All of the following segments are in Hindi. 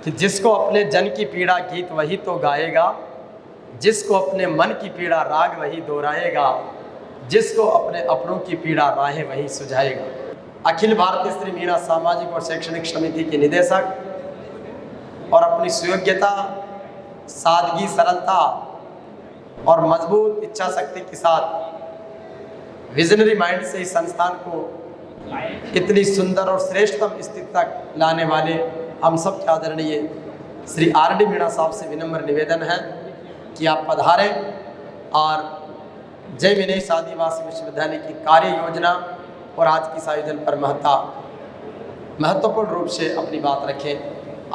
कि जिसको अपने जन की पीड़ा गीत वही तो गाएगा, जिसको अपने मन की पीड़ा राग वही दोहराएगा, जिसको अपने अपनों की पीड़ा राहें वही सुझाएगा। अखिल भारतीय श्री मीणा सामाजिक और शैक्षणिक समिति के निदेशक और अपनी सुयोग्यता, सादगी, सरलता और मजबूत इच्छा शक्ति के साथ विजनरी माइंड से इस संस्थान को इतनी सुंदर और श्रेष्ठतम स्थिति तक लाने वाले हम सब के आदरणीय श्री आर.डी. मीणा साहब से विनम्र निवेदन है कि आप पधारें और जय विनेश आदिवासी विश्वविद्यालय की कार्य योजना और आज की इस आयोजन पर महत्वपूर्ण रूप से अपनी बात रखें।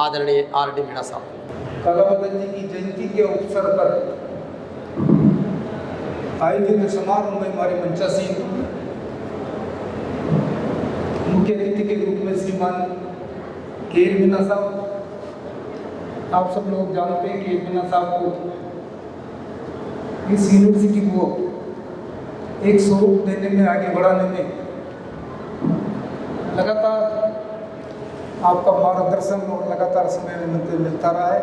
आदरणीय आर.डी. मीणा साहब। कालाबदन जी की जयंती के अवसर पर आयोजित समारोह में हमारे मंचासीन मुख्य अतिथि के रूप में श्रीमान के.एल. मीणा साहब, आप सब लोग जानते हैं कि मीणा साहब को इस यूनिवर्सिटी को एक स्वरूप देने में, आगे बढ़ाने में लगातार आपका मार्गदर्शन और लगातार समय मिलता रहा है।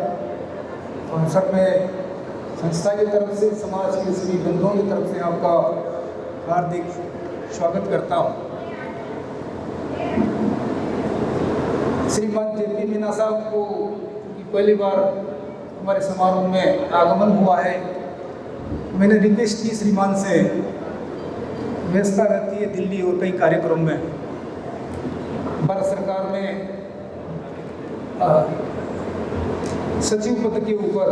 तो सब में संस्था की तरफ से, समाज के सभी बंधुओं की तरफ से आपका हार्दिक स्वागत करता हूँ। श्रीमान जे.पी. मीणा साहब को पहली बार हमारे समारोह में आगमन हुआ है। मैंने रिक्वेस्ट की श्रीमान से, व्यस्तता रहती है दिल्ली और कई कार्यक्रम में, भारत सरकार में सचिव पद के ऊपर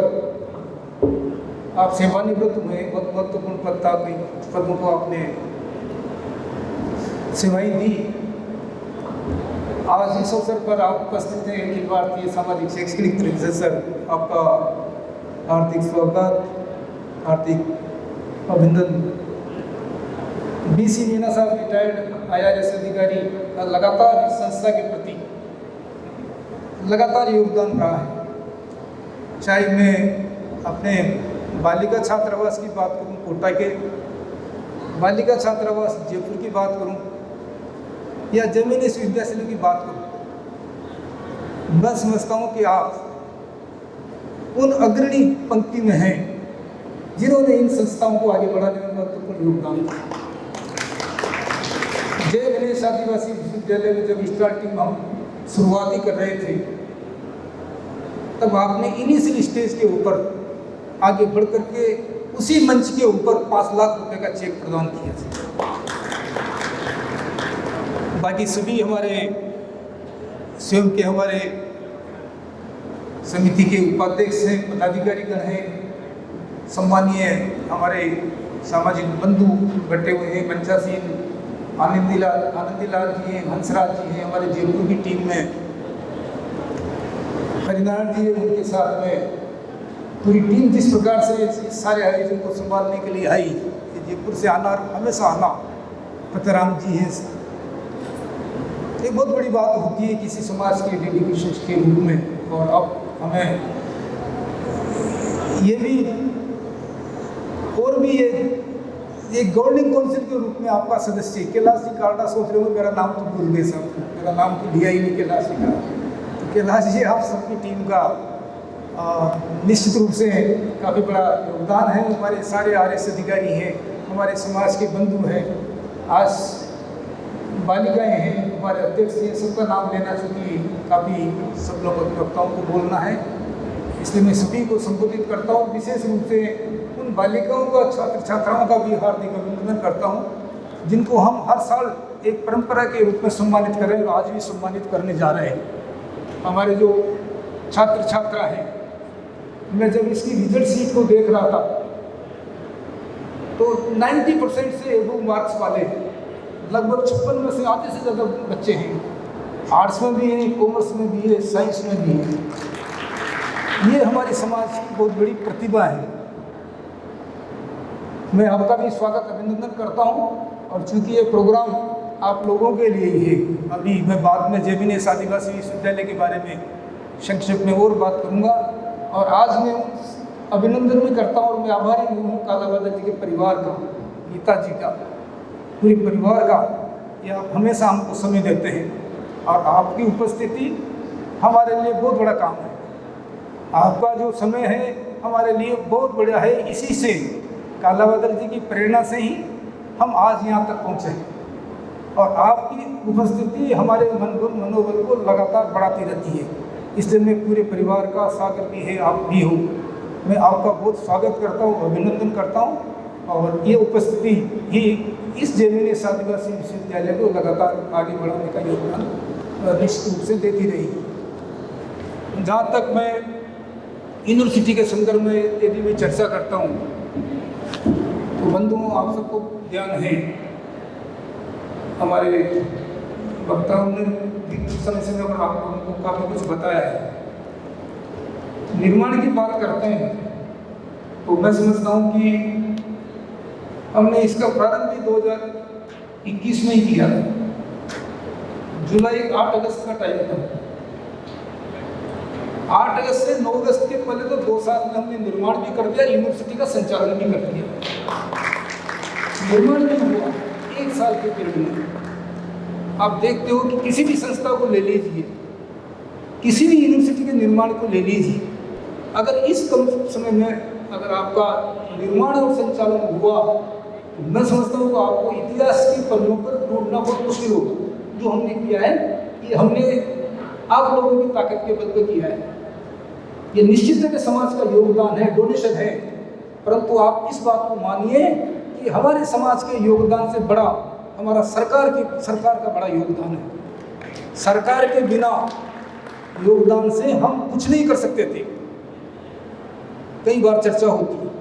आप सेवानिवृत्त हुए, बहुत महत्वपूर्ण पदों को आपने सेवाएं दी। आज इस अवसर पर आप उपस्थित हैं। अखिल भारतीय सामाजिक शैक्षणिक सर, आपका हार्दिक स्वागत, हार्दिक अभिनंदन। बी.सी. मीणा साहब रिटायर्ड IRS अधिकारी, लगातार इस संस्था के प्रति लगातार योगदान रहा है। चाहे मैं अपने बालिका छात्रावास की बात करूं, कोटा के बालिका छात्रावास जयपुर की बात करूं, या जमीनी विद्यालय की बात करूं, मैं समझता हूं कि आप उन अग्रणी पंक्ति में हैं जिन्होंने इन संस्थाओं को आगे बढ़ाने में महत्वपूर्ण योगदान दिया। जय विनेश आदिवासी विश्वविद्यालय में जब स्टार्टिंग हम शुरुआती कर रहे थे, तब आपने इनिशियल स्टेज के ऊपर आगे बढ़ करके उसी मंच के ऊपर 5 लाख रुपए का चेक प्रदान किया था। बाकी सभी हमारे स्वयं के हमारे समिति के उपाध्यक्ष हैं, पदाधिकारीगण हैं, सम्मानीय हमारे सामाजिक बंधु बैठे हुए हैं, मंचासीन आनंदीलाल जी हैं, हंसराज जी हैं, हमारे जयपुर की टीम में हरिनारायण जी हैं, उनके साथ में पूरी टीम जिस प्रकार से इस सारे आयोजन को संभालने के लिए आई, जयपुर से आना हमेशा आना, पतराम जी हैं। ये बहुत बड़ी बात होती है किसी समाज के डेडिकेशन के रूप में। और अब हमें ये भी और भी एक गवर्निंग काउंसिल के रूप में आपका सदस्य कैलाश जी काल्डा, सोच रहे हो मेरा नाम तो भूल गए सब, मेरा नाम तो लिया ही नहीं कैलाश जी का। तो कैलाश जी आप सबकी टीम का निश्चित रूप से काफ़ी बड़ा योगदान है। हमारे सारे RS अधिकारी हैं, हमारे समाज के बंधु हैं, आज बालिकाएं हैं, हमारे अध्यक्ष हैं, सबका नाम लेना चूँकि काफ़ी सब लोग अधिवक्ताओं को बोलना है, इसलिए मैं सभी को संबोधित करता हूँ। विशेष रूप से उन बालिकाओं का, छात्र छात्राओं का भी हार्दिक अभिनंदन करता हूँ जिनको हम हर साल एक परंपरा के रूप में सम्मानित कर रहे हैं और आज भी सम्मानित करने जा रहे हैं। हमारे जो छात्र छात्रा हैं, मैं जब इसकी रिजल्ट शीट को देख रहा था तो 90% से एबव मार्क्स वाले लगभग 56 में से आधे से ज़्यादा बच्चे हैं। आर्ट्स में भी हैं, कॉमर्स में भी है, साइंस में भी है। ये हमारे समाज की बहुत बड़ी प्रतिभा है। मैं आपका भी स्वागत अभिनंदन करता हूँ। और चूँकि ये प्रोग्राम आप लोगों के लिए ही है, अभी मैं बाद में जय विनेश आदिवासी विश्वविद्यालय के बारे में संक्षेप में और बात करूँगा। और आज मैं अभिनंदन भी करता हूँ और मैं आभारी हूँ कालाबादन जी के परिवार का, गीता जी का, पूरे परिवार का। ये आप हमेशा हमको समय देते हैं और आपकी उपस्थिति हमारे लिए बहुत बड़ा काम है। आपका जो समय है हमारे लिए बहुत बढ़िया है। इसी से कालाबादल जी की प्रेरणा से ही हम आज यहाँ तक पहुँचे हैं और आपकी उपस्थिति हमारे मनोबल को लगातार बढ़ाती रहती है। इसलिए मैं पूरे परिवार का, सागर भी है, आप भी हो, मैं आपका बहुत स्वागत करता हूँ, अभिनंदन करता हूँ। और ये उपस्थिति ही इस जेमिनी आदिवासी विश्वविद्यालय को लगातार आगे बढ़ाने का योगदान निश्चित रूप से देती रही। जहाँ तक मैं यूनिवर्सिटी के संदर्भ में यदि मैं चर्चा करता हूँ तो बंधुओं, आप सबको ध्यान है, हमारे वक्ताओं ने समय समय पर आप लोगों को काफ़ी कुछ बताया है। निर्माण की बात करते हैं तो मैं समझता हूँ कि हमने इसका प्रारंभ भी 2021 में ही किया था। जुलाई 8 अगस्त का टाइम था। 8 अगस्त से 9 अगस्त के पहले तो 2 साल में हमने निर्माण भी कर दिया, यूनिवर्सिटी का संचालन भी कर दिया। निर्माण भी हुआ 1 साल के पीरियड में। आप देखते हो कि किसी भी संस्था को ले लीजिए, किसी भी यूनिवर्सिटी के निर्माण को ले लीजिए, अगर इस कम समय में अगर आपका निर्माण और संचालन हुआ तो मैं समझता हूँ कि आपको इतिहास के पन्नों पर ढूंढना बहुत मुश्किल होगा। जो हमने किया है ये हमने आप लोगों की ताकत के बल पर किया है। ये निश्चित है कि समाज का योगदान है, डोनेशन है, परंतु आप इस बात को मानिए कि हमारे समाज के योगदान से बड़ा हमारा सरकार का बड़ा योगदान है। सरकार के बिना योगदान से हम कुछ नहीं कर सकते थे। कई बार चर्चा होती है,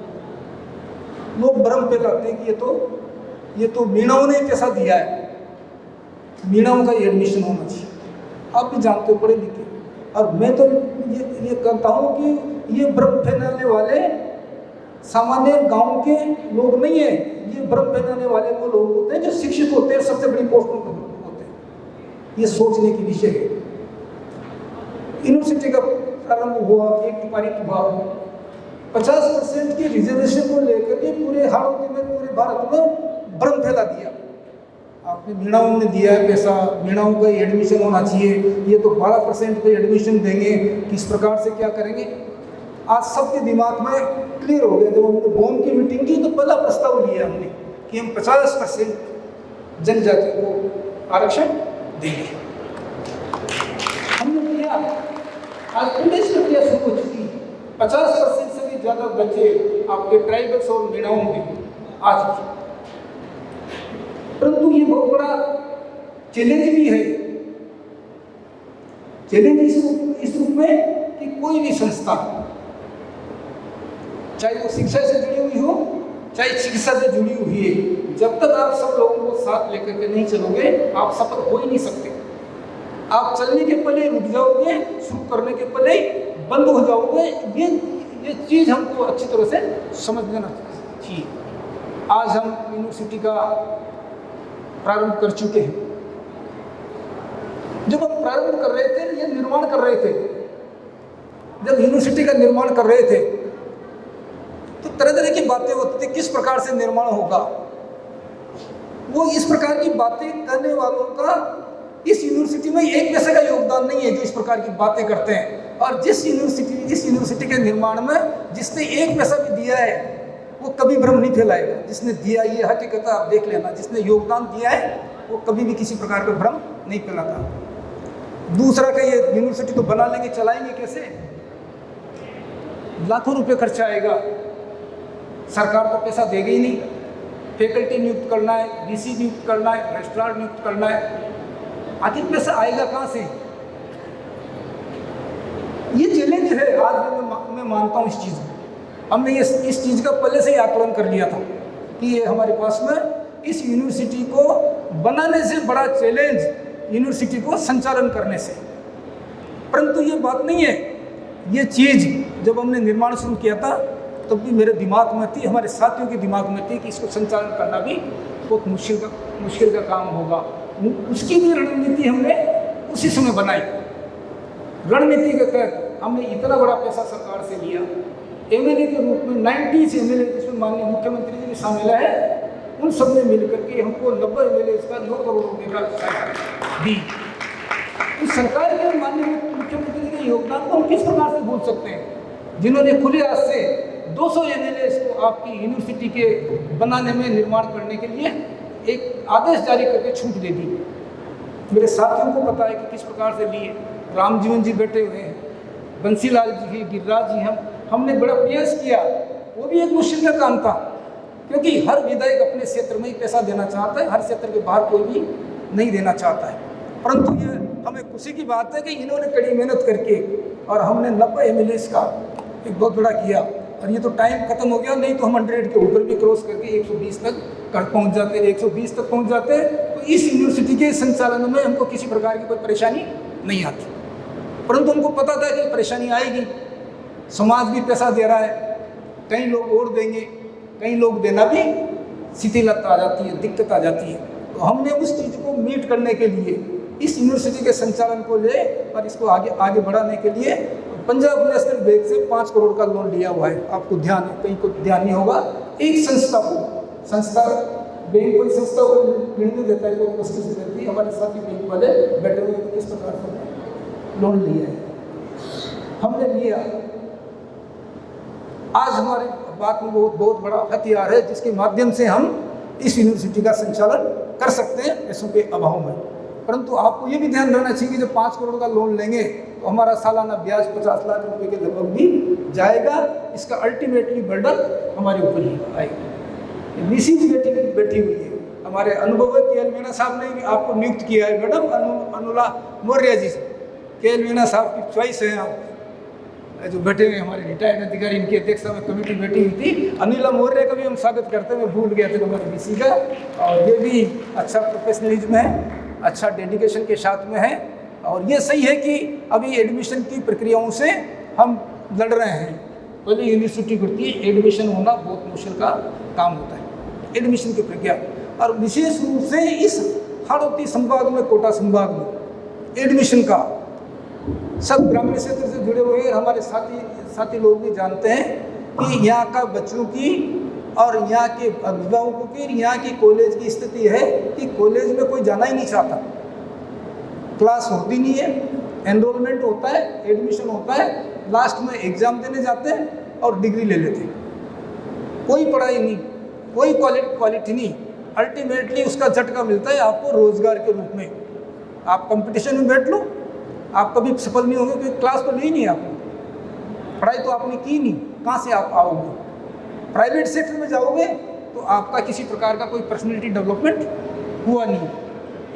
लोग भ्रम फैलाते हैं कि ये तो मीणाओं ने कैसा दिया है, मीणाओं का एडमिशन होना चाहिए। आप भी जानते हो, पढ़े लिखे, और मैं तो ये कहता हूँ कि ये भ्रम फैलाने वाले सामान्य गांव के लोग नहीं है। ये भ्रम फैलाने वाले वो लोग होते हैं जो शिक्षित होते हैं, सबसे बड़ी पोस्टों पर होते हैं। ये सोचने की विषय है। यूनिवर्सिटी का प्रारंभ हुआ, एक पारित हुआ, 50% की रिजर्वेशन को लेकर के पूरे हालात में, पूरे भारत में भ्रम फैला दिया। आपने मीणाओं ने दिया है पैसा, मीणाओं का एडमिशन होना चाहिए, ये तो 12% पे एडमिशन देंगे, किस प्रकार से क्या करेंगे। आज सबके दिमाग में क्लियर हो गया। जब हमने बोम की मीटिंग की तो पहला प्रस्ताव लिया हमने कि हम 50% जनजाति को आरक्षण देंगे। हमने किया, आज प्रदेश प्रक्रिया शुरू हो चुकी है। 50% से भी ज़्यादा बच्चे आपके ट्राइबल्स और मीणाओं में आ चुके हैं। परंतु ये बहुत बड़ा चैलेंज भी है। चैलेंज इस रूप में कि कोई भी संस्था, चाहे वो शिक्षा से जुड़ी हुई हो, चाहे चिकित्सा से जुड़ी हुई है, जब तक आप सब लोगों को साथ लेकर के नहीं चलोगे, आप सफल हो ही नहीं सकते। आप चलने के पहले रुक जाओगे, शुरू करने के पहले बंद हो जाओगे। ये चीज़ हमको अच्छी तरह से समझ लेना चाहिए। आज हम यूनिवर्सिटी का प्रारंभ कर चुके हैं। जब हम प्रारंभ कर रहे थे, ये निर्माण कर रहे थे, जब यूनिवर्सिटी का निर्माण कर रहे थे तो तरह तरह की बातें होती थी, किस प्रकार से निर्माण होगा। वो इस प्रकार की बातें करने वालों का इस यूनिवर्सिटी में एक पैसे का योगदान नहीं है जो इस प्रकार की बातें करते हैं। और इस यूनिवर्सिटी के निर्माण में जिसने एक पैसा भी दिया है वो कभी भ्रम नहीं फैलाएगा। जिसने दिया, ये हकीकत आप देख लेना, जिसने योगदान दिया है वो कभी भी किसी प्रकार का भ्रम नहीं फैलाता। दूसरा का ये यूनिवर्सिटी तो बना लेंगे, चलाएंगे कैसे? लाखों रुपए खर्चा आएगा, सरकार तो पैसा देगी ही नहीं। फैकल्टी नियुक्त करना है, डीसी नियुक्त करना है, रजिस्ट्रार नियुक्त करना है, आखिर पैसा आएगा कहाँ से? ये चैलेंज है। आज मैं मानता हूँ इस चीज़ को। हमने इस चीज़ का पहले से ही आकलन कर लिया था कि ये हमारे पास में इस यूनिवर्सिटी को बनाने से बड़ा चैलेंज यूनिवर्सिटी को संचालन करने से। परंतु ये बात नहीं है। ये चीज़ जब हमने निर्माण शुरू किया था तब भी मेरे दिमाग में थी, हमारे साथियों के दिमाग में थी कि इसको संचालन करना भी बहुत मुश्किल का काम होगा। उसकी भी रणनीति हमने उसी समय बनाई। रणनीति के तहत हमने इतना बड़ा पैसा सरकार से लिया। एमएलए के रूप में 90 एमएलए, जिसमें माननीय मुख्यमंत्री जी भी शामिल है, उन सब ने मिलकर के हमको 90 एमएलए का 9 करोड़ रुपये का सहायता दी। इस सरकार के माननीय मुख्यमंत्री के योगदान को हम किस प्रकार से भूल सकते हैं? जिन्होंने खुले हाथ से 200 एमएलए को आपकी यूनिवर्सिटी के बनाने में, निर्माण करने के लिए एक आदेश जारी करके छूट दे दी। मेरे साथियों को पता है कि किस प्रकार से लिए। राम जीवन जी बैठे हुए हैं, बंसीलाल जी, गिरिराज जी, हमने बड़ा प्रयास किया। वो भी एक मुश्किल का काम था, क्योंकि हर विधायक अपने क्षेत्र में ही पैसा देना चाहता है, हर क्षेत्र के बाहर कोई भी नहीं देना चाहता है। परंतु ये हमें खुशी की बात है कि इन्होंने कड़ी मेहनत करके, और हमने 90 एमएलए का एक बहुत बड़ा किया। और ये तो टाइम खत्म हो गया, नहीं तो हम 100 के ऊपर भी क्रॉस करके 120 तक पहुंच जाते, 120 तक पहुंच जाते। तो इस यूनिवर्सिटी के संचालन में हमको किसी प्रकार की कोई परेशानी नहीं आती। परंतु हमको पता था कि परेशानी आएगी। समाज भी पैसा दे रहा है, कई लोग और देंगे, कई लोग देना भी शिथिलता आ जाती है, दिक्कत आ जाती है। तो हमने उस चीज़ को मीट करने के लिए इस यूनिवर्सिटी के संचालन को ले और इसको आगे बढ़ाने के लिए पंजाब नेशनल बैंक से 5 करोड़ का लोन लिया हुआ है। आपको ध्यान है, कहीं को ध्यान नहीं होगा। एक संस्था बैंक कोई संस्था को ऋण देता है, कोई मुश्किल से देती है। हमारे साथी बैंक वाले बैठे हुए किस प्रकार से लोन लिया है, हमने लिया। आज हमारे बात में बहुत बड़ा हथियार है, जिसके माध्यम से हम इस यूनिवर्सिटी का संचालन कर सकते हैं पैसों के अभाव में। परंतु आपको ये भी ध्यान रखना चाहिए कि जब 5 करोड़ का लोन लेंगे तो हमारा सालाना ब्याज 50 लाख रुपए के लगभग भी जाएगा। इसका अल्टीमेटली बर्डन हमारे ऊपर ही आएगा। वीसी जी बैठी हुई है, हमारे अनुभव KL मीणा साहब ने भी आपको नियुक्त किया है। मैडम अनुला मौर्य जी से, KL मीणा साहब की चॉइस है। आप जो बैठे हुए हमारे रिटायर्ड अधिकारी, इनकी अध्यक्षता में कमेटी बैठी हुई थी। अनिला मौर्य का भी हम स्वागत करते हैं, मैं भूल गया था हमारे BC का। और ये भी अच्छा प्रोफेशनलिज्म है, अच्छा डेडिकेशन के साथ में है। और ये सही है कि अभी एडमिशन की प्रक्रियाओं से हम लड़ रहे हैं। पहले यूनिवर्सिटी करती है, एडमिशन होना बहुत मुश्किल का काम होता है, एडमिशन की प्रक्रिया। और विशेष रूप से इस हाड़ौती संभाग में, कोटा संभाग में एडमिशन का सब ग्रामीण क्षेत्र से जुड़े हुए हमारे साथी लोग भी जानते हैं कि यहाँ का बच्चों की और यहाँ के अभिभावकों की, यहाँ की कॉलेज की स्थिति है कि कॉलेज में कोई जाना ही नहीं चाहता। क्लास होती नहीं है, एनरोलमेंट होता है, एडमिशन होता है, लास्ट में एग्ज़ाम देने जाते हैं और डिग्री ले लेते हैं। कोई पढ़ाई नहीं, कोई क्वालिटी नहीं। अल्टीमेटली उसका झटका मिलता है आपको रोजगार के रूप में। आप कंपटीशन में बैठ लो, आप कभी सफल नहीं होंगे, क्योंकि क्लास तो ली नहीं आपने, पढ़ाई तो आपने की नहीं, कहाँ से आप आओगे। प्राइवेट सेक्टर में जाओगे तो आपका किसी प्रकार का कोई पर्सनैलिटी डेवलपमेंट हुआ नहीं,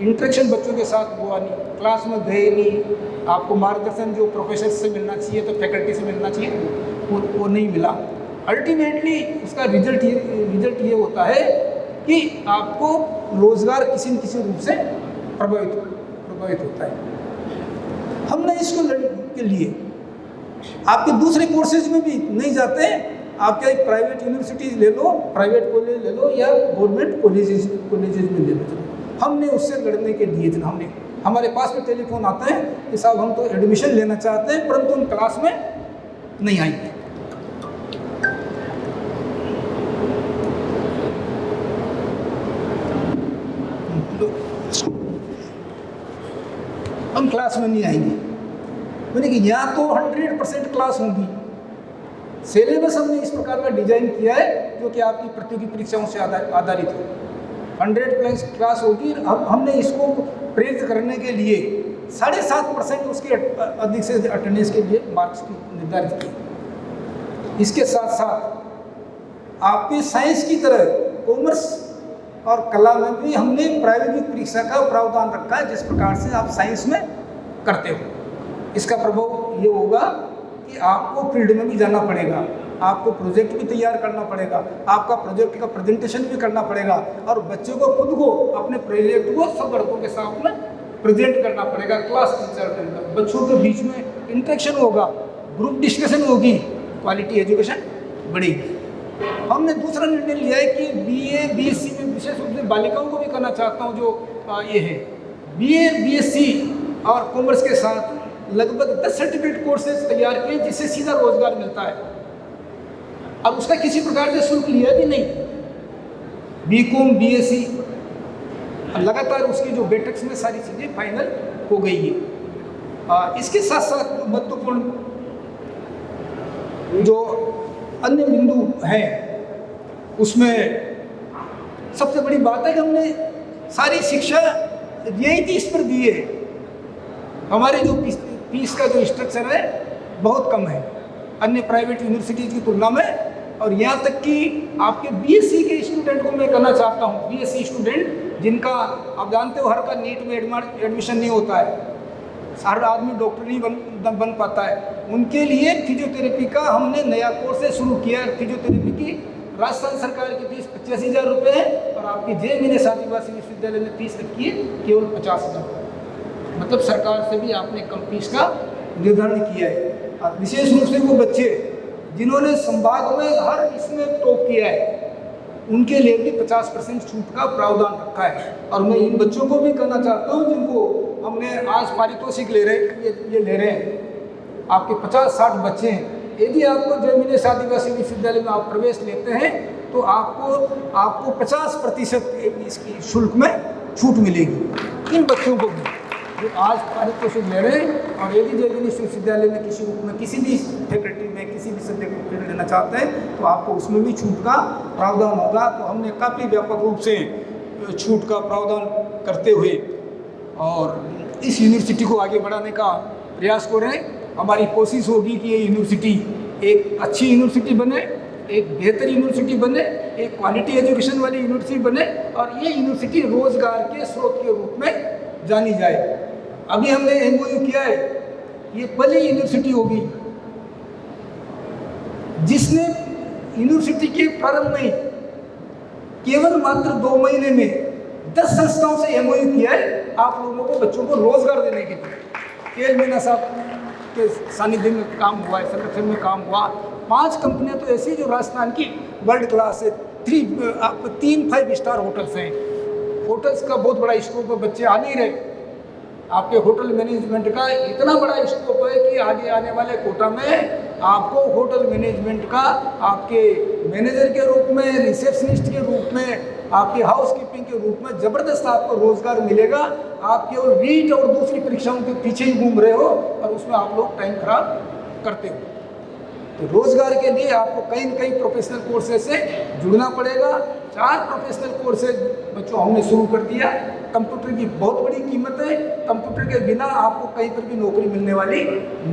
इंटरेक्शन बच्चों के साथ हुआ नहीं, क्लास में गए नहीं, आपको मार्गदर्शन जो प्रोफेसर से मिलना चाहिए, तो फैकल्टी से मिलना चाहिए, वो नहीं मिला। अल्टीमेटली उसका रिजल्ट ये होता है कि आपको रोजगार किसी न किसी रूप से प्रभावित होता है। हमने इसको लड़ने के लिए आपके दूसरे कोर्सेज में भी नहीं जाते हैं। आप क्या प्राइवेट यूनिवर्सिटीज़ ले लो, प्राइवेट कॉलेज ले लो, या गवर्नमेंट कॉलेजेज में ले लो। हमने उससे लड़ने के लिए हमारे पास में टेलीफोन आता है कि साहब हम तो एडमिशन लेना चाहते हैं, परंतु हम क्लास में नहीं आएंगे। हम क्लास में नहीं आएंगे। मैंने कि यहाँ तो 100% क्लास होगी। सिलेबस हमने इस प्रकार का डिजाइन किया है जो कि आपकी प्रतियोगी परीक्षाओं से आधारित हो। 100+ क्लास होगी। अब हमने इसको प्रेरित करने के लिए 7.5% उसके अधिक से अटेंडेंस के लिए मार्क्स निर्धारित किए। इसके साथ साथ आपके साइंस की तरह कॉमर्स और कला में भी हमने प्रायोगिक परीक्षा का प्रावधान रखा है, जिस प्रकार से आप साइंस में करते हो। इसका प्रभाव ये होगा कि आपको फील्ड में भी जाना पड़ेगा, आपको प्रोजेक्ट भी तैयार करना पड़ेगा, आपका प्रोजेक्ट का प्रेजेंटेशन भी करना पड़ेगा, और बच्चों को खुद को अपने प्रोजेक्ट को सब लड़कों के सामने प्रेजेंट करना पड़ेगा। क्लास टीचर के अंदर बच्चों के बीच में इंटरेक्शन होगा, ग्रुप डिस्कशन होगी, क्वालिटी एजुकेशन बढ़ेगी। हमने दूसरा निर्णय लिया है कि BA BSc में विशेष रूप से बालिकाओं को भी करना चाहता हूँ, जो ये है BA BSc और कॉमर्स के साथ लगभग 10 सर्टिफिकेट कोर्सेज तैयार किए, जिससे सीधा रोजगार मिलता है। अब उसका किसी प्रकार से शुल्क लिया भी नहीं। BCom BSc लगातार उसकी जो बेटेक्स में सारी चीज़ें फाइनल हो गई है। इसके साथ साथ महत्वपूर्ण जो अन्य बिंदु हैं उसमें सबसे बड़ी बात है कि हमने सारी शिक्षा रियायती इस पर दी है। हमारे जो फीस का जो स्ट्रक्चर है बहुत कम है अन्य प्राइवेट यूनिवर्सिटीज़ की तुलना में। और यहाँ तक कि आपके बीएससी के स्टूडेंट को मैं कहना चाहता हूँ, बीएससी स्टूडेंट जिनका आप जानते हो हर का नीट में एडमिशन नहीं होता है, हर आदमी डॉक्टर नहीं बन पाता है, उनके लिए फिजियोथेरेपी का हमने नया कोर्स शुरू किया है। फिजियोथेरेपी की राजस्थान सरकार की फीस 85,000 रुपये है और आपकी JMNS आदिवासी विश्वविद्यालय ने फीस रखी है केवल 50,000 रुपये। मतलब सरकार से भी आपने कम फीस का निर्धारण किया है। और विशेष रूप से वो बच्चे जिन्होंने संभाग में हर इसमें टॉप किया है उनके लिए भी 50% छूट का प्रावधान रखा है। और मैं इन बच्चों को भी कहना चाहता हूँ जिनको हमने आज पारितोषिक ले रहे हैं, ये ले रहे हैं, आपके 50-60 बच्चे हैं, यदि आपको JMNS आदिवासी विश्वविद्यालय में आप प्रवेश लेते हैं तो आपको 50% इसकी शुल्क में छूट मिलेगी। इन बच्चों को भी जो आज पारितोषिक ले रहे हैं और यदि JMNS विश्वविद्यालय में किसी रूप में किसी भी फैकल्टी में किसी भी सब्जेक्ट में लेना चाहते हैं तो आपको उसमें भी छूट का प्रावधान होगा। तो हमने काफ़ी व्यापक रूप से छूट का प्रावधान करते हुए और इस यूनिवर्सिटी को आगे बढ़ाने का प्रयास कर रहे हैं। हमारी कोशिश होगी कि ये यूनिवर्सिटी एक अच्छी यूनिवर्सिटी बने, एक बेहतर यूनिवर्सिटी बने, एक क्वालिटी एजुकेशन वाली यूनिवर्सिटी बने और ये यूनिवर्सिटी रोजगार के स्रोत के रूप में जानी जाए। अभी हमने MOU किया है, ये पहली यूनिवर्सिटी होगी जिसने यूनिवर्सिटी के प्रारंभ में केवल मात्र 2 महीने में 10 संस्थाओं से MOU किया है आप लोगों को बच्चों को रोजगार देने के लिए। KL मीना साहब के सानिध्य में काम हुआ है, संरक्षण में काम हुआ। 5 कंपनियां तो ऐसी जो राजस्थान की वर्ल्ड क्लास है, 3 5 स्टार होटल्स हैं। होटल्स का बहुत बड़ा स्कोप है, बच्चे आ नहीं रहे। आपके होटल मैनेजमेंट का इतना बड़ा स्कोप है कि आगे आने वाले कोटा में आपको होटल मैनेजमेंट का आपके मैनेजर के रूप में, रिसेप्शनिस्ट के रूप में, आपके हाउस कीपिंग के रूप में ज़बरदस्त आपको रोज़गार मिलेगा। आप केवल रीट और दूसरी परीक्षाओं के पीछे ही घूम रहे हो और उसमें आप लोग टाइम खराब करते हो। तो रोज़गार के लिए आपको कहीं न कहीं प्रोफेशनल कोर्सेज से जुड़ना पड़ेगा। 4 प्रोफेशनल कोर्सेज बच्चों हमने शुरू कर दिया। कंप्यूटर की बहुत बड़ी कीमत है, कंप्यूटर के बिना आपको कहीं पर भी नौकरी मिलने वाली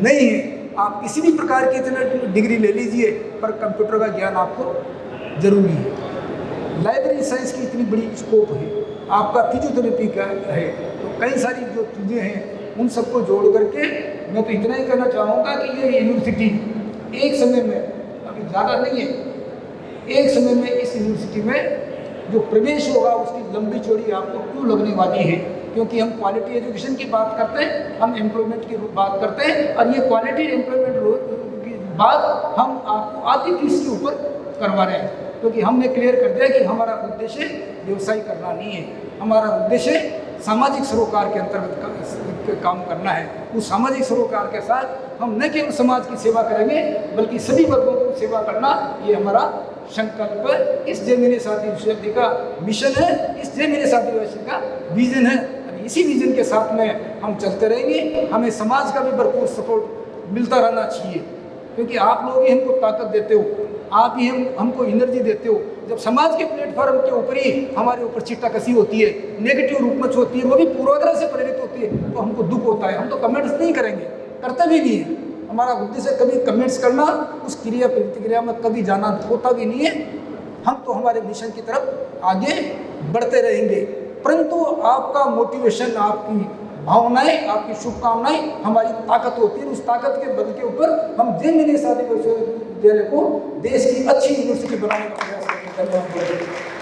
नहीं है। आप किसी भी प्रकार की इतना डिग्री ले लीजिए पर कंप्यूटर का ज्ञान आपको जरूरी है। लाइब्रेरी साइंस की इतनी बड़ी स्कोप है, आपका फिजियोथेरेपी का है, तो कई सारी जो चीज़ें हैं उन सबको जोड़ करके मैं तो इतना ही कहना चाहूँगा कि ये यूनिवर्सिटी एक समय में, अभी ज़्यादा नहीं है, एक समय में इस यूनिवर्सिटी में जो प्रवेश होगा उसकी लंबी चौड़ी आपको क्यों लगने वाली है, क्योंकि हम क्वालिटी एजुकेशन की बात करते हैं, हम एम्प्लॉयमेंट की बात करते हैं और ये क्वालिटी एम्प्लॉयमेंट की बात हम आपको आधी फीस के ऊपर करवा रहे हैं। क्योंकि हमने क्लियर कर दिया कि हमारा उद्देश्य व्यवसाय करना नहीं है, हमारा उद्देश्य सामाजिक सरोकार के अंतर्गत काम करना है। उस सामाजिक सरोकार के साथ हम न केवल समाज की सेवा करेंगे बल्कि सभी वर्गों की सेवा करना ये हमारा संकल्प है। इस JMNS आदिवासी का मिशन है, इस JMNS आदिवासी का विजन है और इसी विजन के साथ में हम चलते रहेंगे। हमें समाज का भी भरपूर सपोर्ट मिलता रहना चाहिए क्योंकि आप लोग ही हमको ताकत देते हो, आप ही हमको एनर्जी देते हो। जब समाज के प्लेटफॉर्म के ऊपर ही हमारे ऊपर चिट्टाकसी होती है, नेगेटिव रूप में होती है, वो भी पूर्वाग्रह से प्रेरित होती है, तो हमको दुख होता है। हम तो कमेंट्स नहीं करेंगे, करते भी नहीं है। हमारा उद्देश्य कभी कमेंट्स करना, उस क्रिया प्रतिक्रिया में कभी जाना होता भी नहीं है। हम तो हमारे मिशन की तरफ आगे बढ़ते रहेंगे, परंतु आपका मोटिवेशन, आपकी भावनाएं, आपकी शुभकामनाएं हमारी ताकत होती है। उस ताकत के बल के ऊपर हम JMNS आदिवासी विश्वविद्यालय को देश की अच्छी यूनिवर्सिटी बनाने का प्रयास करते हैं। धन्यवाद।